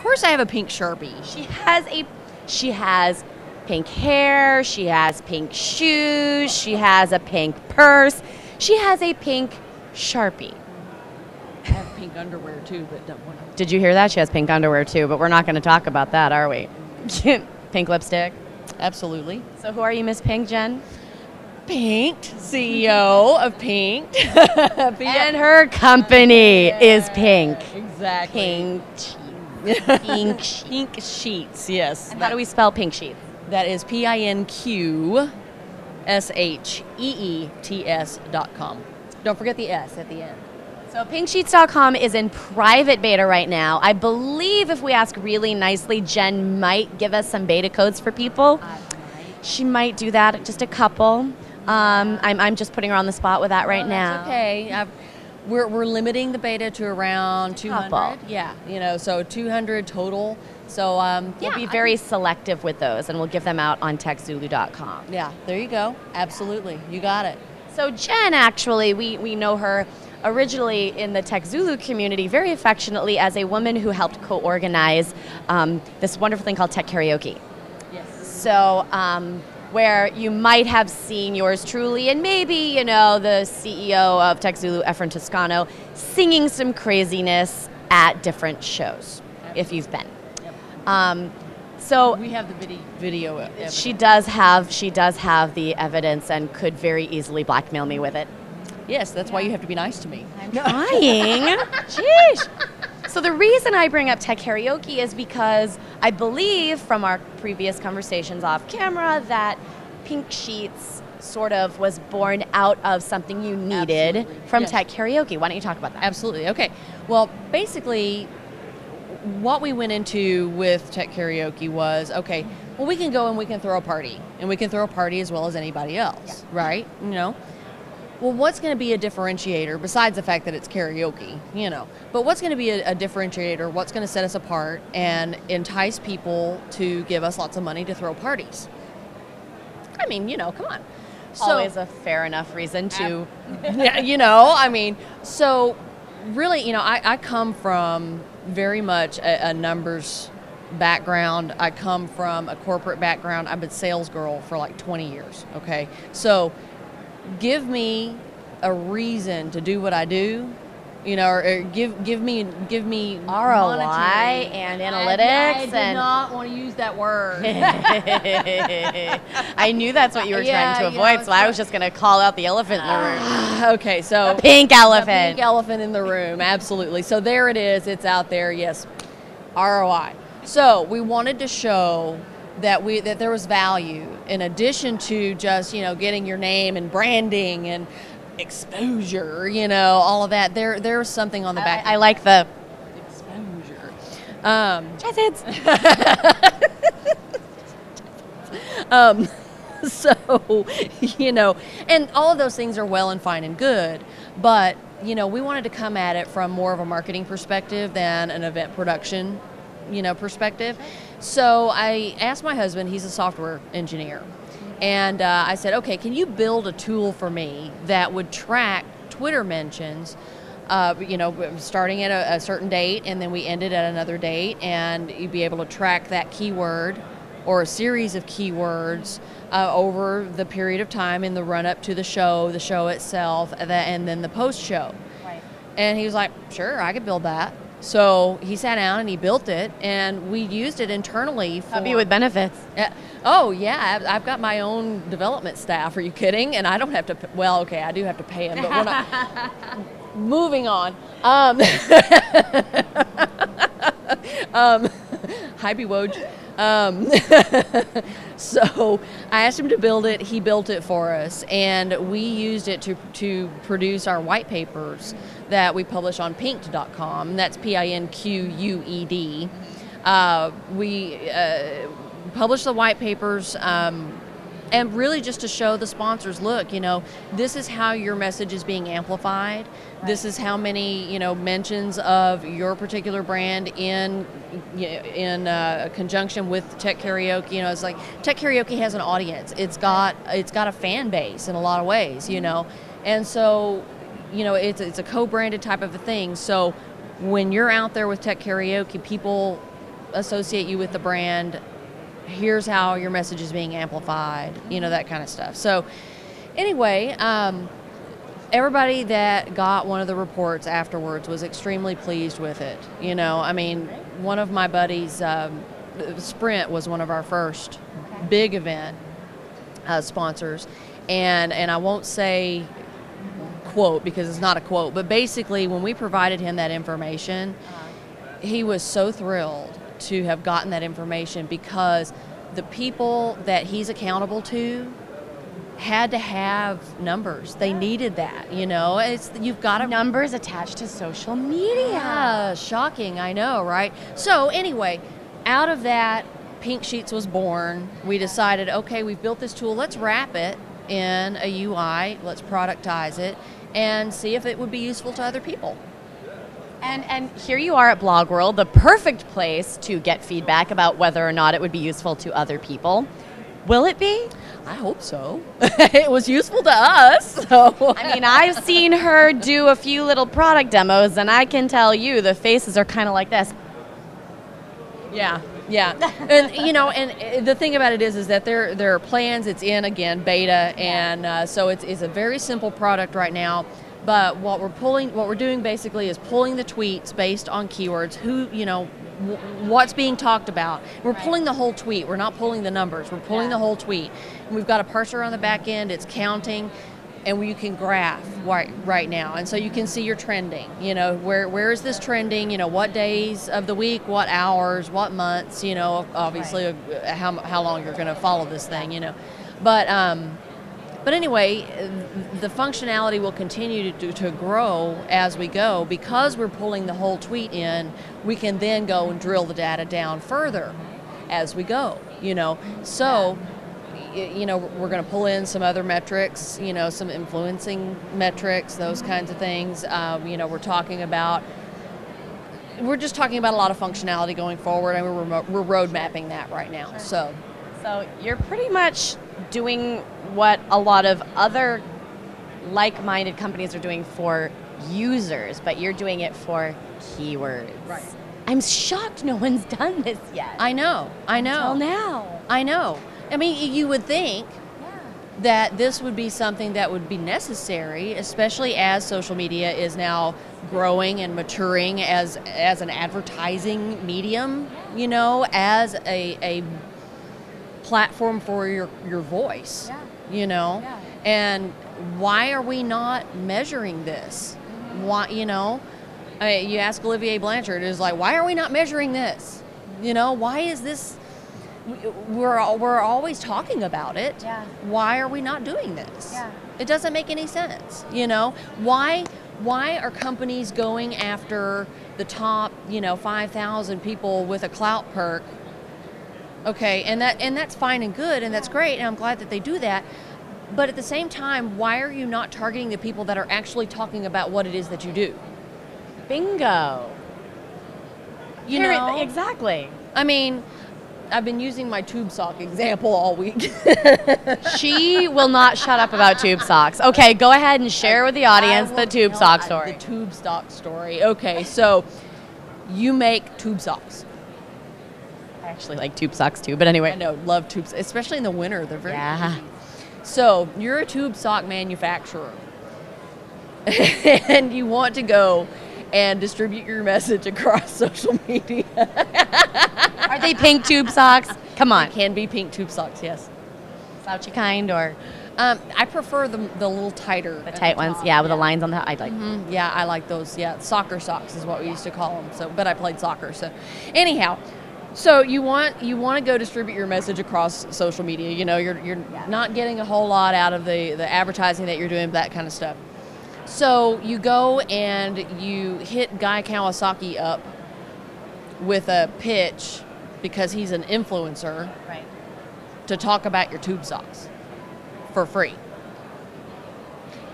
course I have a pink Sharpie. She has pink hair, she has pink shoes, she has a pink purse, she has a pink Sharpie. I have pink underwear too, but don't want to. Did you hear that? She has pink underwear too, but we're not going to talk about that, are we? Pink lipstick. Absolutely. So who are you, Miss Pink, Jen? Pinked, CEO of Pinked. And her company is Pink. Exactly. Pink. Pink Sheets, yes. And how do we spell Pink Sheets? That is PINQSHEETS.com. Don't forget the S at the end. So pinksheets.com is in private beta right now. I believe if we ask really nicely, Jen might give us some beta codes for people. She might do that, just a couple. I'm just putting her on the spot with that right now. That's okay. We're limiting the beta to around 200. Couple. Yeah, so 200 total. So we'll be very selective with those, and we'll give them out on TechZulu.com. Yeah, there you go. Absolutely, you got it. So Jen, actually, we know her originally in the TechZulu community very affectionately as a woman who helped co-organize this wonderful thing called Tech Karaoke. Yes. So where you might have seen yours truly and maybe, the CEO of TechZulu, Efren Toscano, singing some craziness at different shows, if you've been. Yep. So we have the video evidence. She does have the evidence and could very easily blackmail me with it. Yes, that's why you have to be nice to me. I'm trying. Jeez. So the reason I bring up Tech Karaoke is because I believe from our previous conversations off camera that Pink Sheets sort of was born out of something you needed from Tech Karaoke. Why don't you talk about that? Absolutely. Okay. Well, basically, what we went into with Tech Karaoke was, okay, well, we can go and we can throw a party. And we can throw a party as well as anybody else, right? Well, what's going to be a differentiator besides the fact that it's karaoke, But what's going to be a differentiator? What's going to set us apart and entice people to give us lots of money to throw parties? I mean, come on. Always a fair enough reason to. So really, I come from very much a numbers background. I come from a corporate background. I've been sales girl for like 20 years, okay? So give me a reason to do what I do, or give me ROI monetary. and analytics. I did not want to use that word. I knew that's what you were trying to avoid, so I was just going to call out the elephant in the room. Okay, so the pink elephant. The pink elephant in the room, absolutely. So there it is. It's out there. Yes, ROI. So we wanted to show that there was value in addition to just getting your name and branding and exposure, all of that. There's something on the back. I like the exposure. So and all of those things are well and fine and good, but we wanted to come at it from more of a marketing perspective than an event production perspective. So I asked my husband, he's a software engineer, and I said, okay, can you build a tool for me that would track Twitter mentions, starting at a certain date and then we ended at another date, and you'd be able to track that keyword or a series of keywords over the period of time in the run-up to the show itself, and then the post-show. Right. And he was like, sure, I could build that. So he sat down and he built it, and we used it internally for... Happy with benefits. Oh, yeah, I've got my own development staff. Are you kidding? And I don't have to... Well, okay, I do have to pay them, but we're not... Moving on. Hi, Woj. So I asked him to build it. He built it for us, and we used it to produce our white papers that we publish on Pinqued.com. That's PINQUED. We publish the white papers, and really just to show the sponsors, look, this is how your message is being amplified. Right. This is how many, mentions of your particular brand in conjunction with Tech Karaoke. It's like Tech Karaoke has an audience. It's got a fan base in a lot of ways, and so, it's a co-branded type of a thing. So when you're out there with Tech Karaoke, people associate you with the brand. Here's how your message is being amplified, that kind of stuff. So anyway, everybody that got one of the reports afterwards was extremely pleased with it. One of my buddies, Sprint was one of our first big event sponsors, and I won't say quote because it's not a quote, but basically when we provided him that information, he was so thrilled to have gotten that information because the people that he's accountable to had to have numbers. They needed that, you've got to numbers attached to social media. Yeah, shocking, I know, right? So anyway, out of that, Pink Sheets was born. We decided, okay, we've built this tool, let's wrap it in a UI, let's productize it, and see if it would be useful to other people. And here you are at Blog World, the perfect place to get feedback about whether or not it would be useful to other people. Will it be? I hope so. It was useful to us. So. I've seen her do a few little product demos, and I can tell you the faces are kind of like this. Yeah. And and the thing about it is that there are plans. It's in again beta, and so it's a very simple product right now. But what we're doing basically is pulling the tweets based on keywords. What's being talked about. We're pulling the whole tweet. We're not pulling the numbers. We're pulling the whole tweet. And we've got a parser on the back end. It's counting, and you can graph right now. And so you can see your trending. Where is this trending? What days of the week, what hours, what months. Obviously how long you're going to follow this thing. But anyway, the functionality will continue to grow as we go. Because we're pulling the whole tweet in, we can then go and drill the data down further as we go, So, we're going to pull in some other metrics, some influencing metrics, those kinds of things. We're just talking about a lot of functionality going forward, and we're road mapping that right now. So you're pretty much doing what a lot of other like-minded companies are doing for users, but you're doing it for keywords. Right. I'm shocked no one's done this yet. I know. Until now. I know. You would think that this would be something that would be necessary, especially as social media is now growing and maturing as an advertising medium, as a platform for your voice, and why are we not measuring this? Why, you ask Olivier Blanchard, is like, why are we not measuring this? Why is this? We're always talking about it. Yeah. Why are we not doing this? Yeah. It doesn't make any sense. Why are companies going after the top 5,000 people with a clout perk? Okay, and that's fine and good, and that's great, and I'm glad that they do that. But at the same time, why are you not targeting the people that are actually talking about what it is that you do? Bingo. Exactly. I've been using my tube sock example all week. She will not shut up about tube socks. Okay, go ahead and share with the audience the tube sock story. The tube sock story. Okay, so you make tube socks. I actually like tube socks too, but anyway. I know, love tubes, especially in the winter. They're very easy. So you're a tube sock manufacturer, and you want to go and distribute your message across social media. Are they pink tube socks? Come on. They can be pink tube socks, yes. Slouchy kind, or? I prefer the little tighter. The tight ones, with the lines on the, I like. Mm-hmm. Yeah, I like those. Yeah, soccer socks is what we used to call them. So, but I played soccer. So, anyhow. So you want to go distribute your message across social media. You're not getting a whole lot out of the advertising that you're doing, that kind of stuff. So you go and you hit Guy Kawasaki up with a pitch because he's an influencer, right, to talk about your tube socks for free.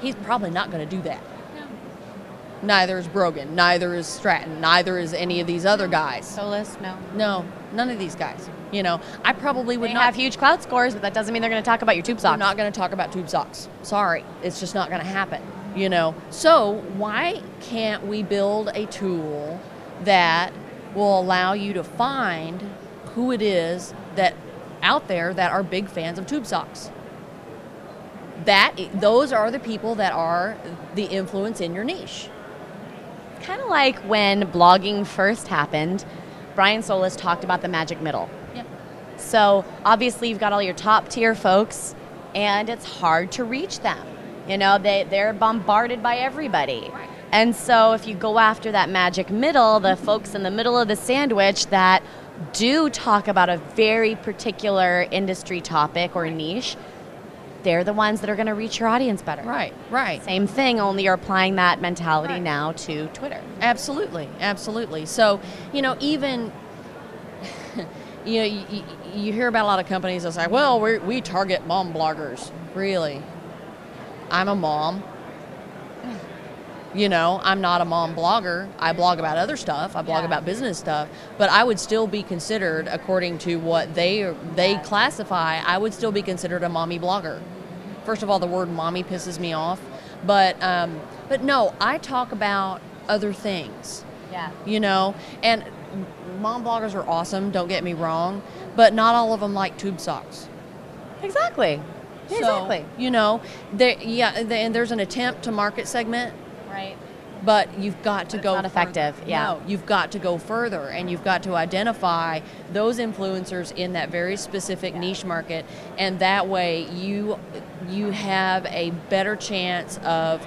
He's probably not going to do that. Neither is Brogan, neither is Stratton, neither is any of these other guys. Solis, no. No, none of these guys. I probably would they not have huge clout scores, but that doesn't mean they're going to talk about your tube socks. I'm not going to talk about tube socks. Sorry, it's just not going to happen. So why can't we build a tool that will allow you to find who it is that out there that are big fans of tube socks. Those are the people that are the influence in your niche. Kind of like when blogging first happened, Brian Solis talked about the magic middle. Yep. So obviously you've got all your top tier folks, and it's hard to reach them. You know, they're bombarded by everybody. Right. And so if you go after that magic middle, the folks in the middle of the sandwich that do talk about a very particular industry topic or niche, they're the ones that are going to reach your audience better. Right, right. Same thing, only you're applying that mentality now to Twitter. Absolutely, absolutely. So, even, you hear about a lot of companies that say, well, we target mom bloggers. Really? I'm a mom. I'm not a mom blogger. I blog about other stuff. I blog about business stuff. But I would still be considered, according to what they classify, I would still be considered a mommy blogger. First of all, the word mommy pisses me off. But no, I talk about other things. Yeah. And mom bloggers are awesome, don't get me wrong. But not all of them like tube socks. Exactly. Exactly. So, and there's an attempt to market segment. Right. But you've got to go not effective. further. Yeah. No, you've got to go further, and you've got to identify those influencers in that very specific niche market, and that way you have a better chance of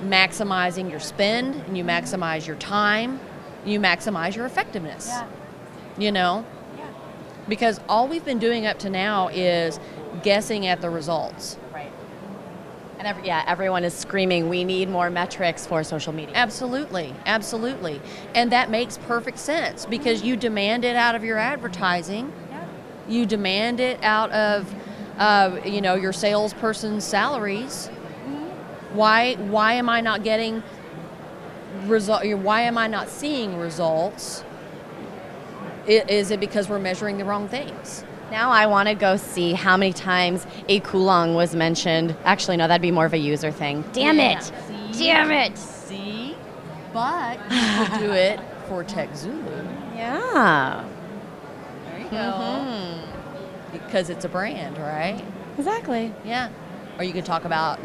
maximizing your spend, and you maximize your time, you maximize your effectiveness. Yeah. Because all we've been doing up to now is guessing at the results. Right. And everyone is screaming, we need more metrics for social media. Absolutely, absolutely. And that makes perfect sense because you demand it out of your advertising. Yeah. You demand it out of, your salesperson's salaries. Mm-hmm. Why am I not getting why am I not seeing results? Is it because we're measuring the wrong things? Now I want to go see how many times a kulong was mentioned. Actually, no, that'd be more of a user thing. Damn it! Damn it! See? But you could do it for TechZulu. Yeah. There you go. Because it's a brand, right? Exactly. Yeah. Or you could talk about,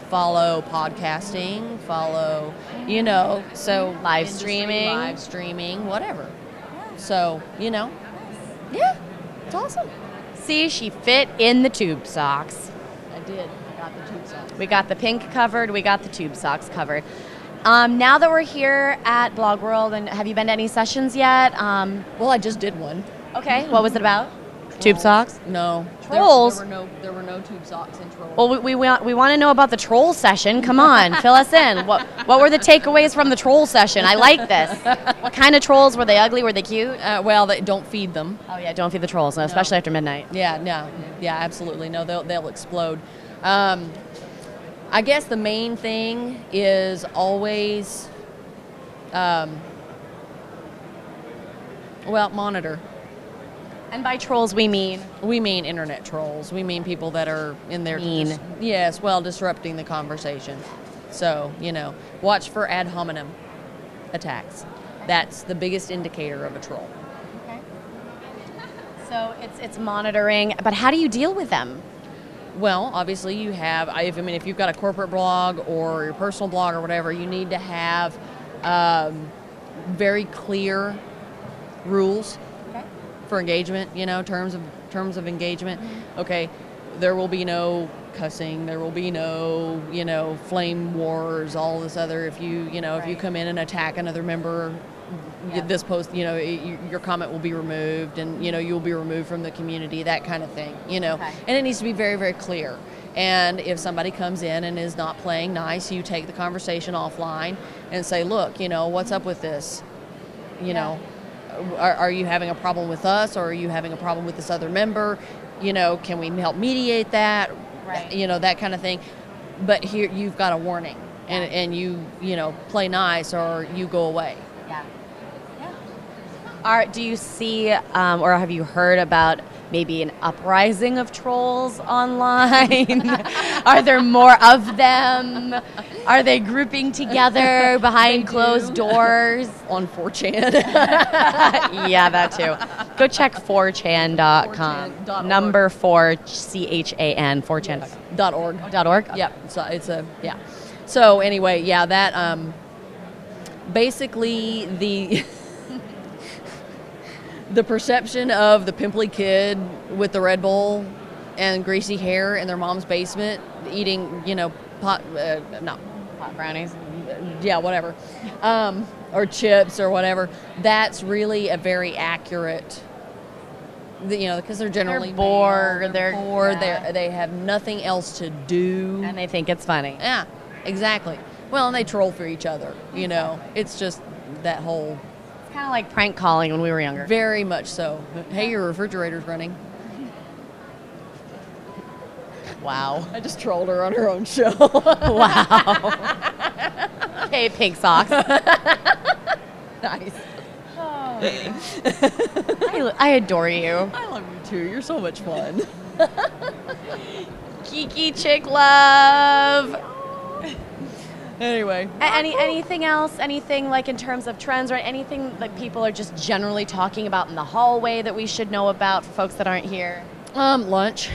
follow podcasting, follow, so Live streaming, whatever. So, yeah. It's awesome. See, she fit in the tube socks. I did. I got the tube socks. We got the pink covered. We got the tube socks covered. Now that we're here at Blog World, and have you been to any sessions yet? Well, I just did one. Okay. What was it about? Tube socks? No. Trolls? There were no tube socks in Trolls. Well, we want to know about the troll session. Come on, fill us in. What were the takeaways from the troll session? I like this. What kind of trolls? Were they ugly? Were they cute? Well, they don't feed them. Oh yeah, don't feed the trolls, especially after midnight. Yeah, no. Yeah, absolutely. No, they'll explode. I guess the main thing is always, monitor. And by trolls, we mean internet trolls. We mean people that are in there disrupting the conversation. So, watch for ad hominem attacks. That's the biggest indicator of a troll. Okay. So it's monitoring, but how do you deal with them? Well, obviously you have, if you've got a corporate blog or your personal blog or whatever, you need to have very clear rules for engagement, terms of engagement. Mm-hmm. Okay, there will be no cussing, there will be no, flame wars, all this other, if you come in and attack another member, this post, your comment will be removed and, you'll be removed from the community, that kind of thing, And it needs to be very, very clear. And if somebody comes in and is not playing nice, you take the conversation offline and say, look, what's up with this? Are you having a problem with us, or are you having a problem with this other member? Can we help mediate that? Right. That kind of thing. But here you've got a warning, and you play nice or you go away. Yeah. Do you see, or have you heard about maybe an uprising of trolls online? Are there more of them? Are they grouping together behind closed doors? On 4chan. Yeah, that too. Go check 4chan.com. 4chan.org. Number 4, CHAN, 4chan.com. .org. .org? Yep. So it's a, yeah. So anyway, yeah, that basically the perception of the pimply kid with the Red Bull and greasy hair in their mom's basement eating, pot Brownies. yeah, whatever, or chips or whatever. That's really a very accurate, because they're generally They're bored. male, They're bored. yeah. They have nothing else to do, And they think it's funny. yeah, exactly. Well, and they troll for each other. It's just that whole. It's kind of like prank calling when we were younger. Very much so. Hey, your refrigerator's running. Wow. I just trolled her on her own show. Wow. Okay, pink socks. Nice. I adore you. I love you too. You're so much fun. Geeky chick love. Anyway. Anything else? Anything like in terms of trends or anything that people are just generally talking about in the hallway that we should know about for folks that aren't here? Lunch.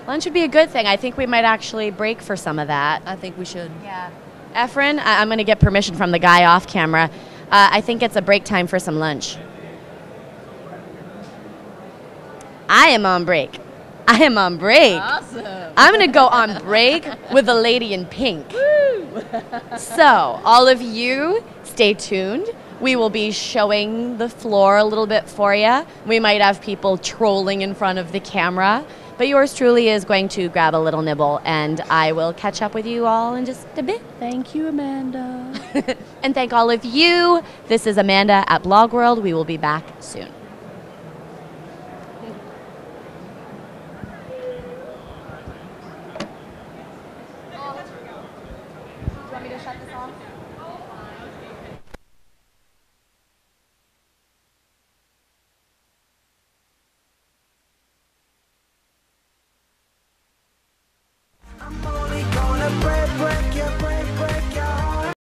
Lunch would be a good thing. I think we might actually break for some of that. I think we should. Yeah. Efren, I'm going to get permission from the guy off camera. I think it's a break time for some lunch. I am on break. I am on break. Awesome. I'm going to go on break with the lady in pink. Woo! So, all of you, stay tuned. We will be showing the floor a little bit for you. We might have people trolling in front of the camera. But yours truly is going to grab a little nibble, and I will catch up with you all in just a bit. Thank you, Amanda. And thank all of you. This is Amanda at Blog World. We will be back soon. Do you want me to shut this off?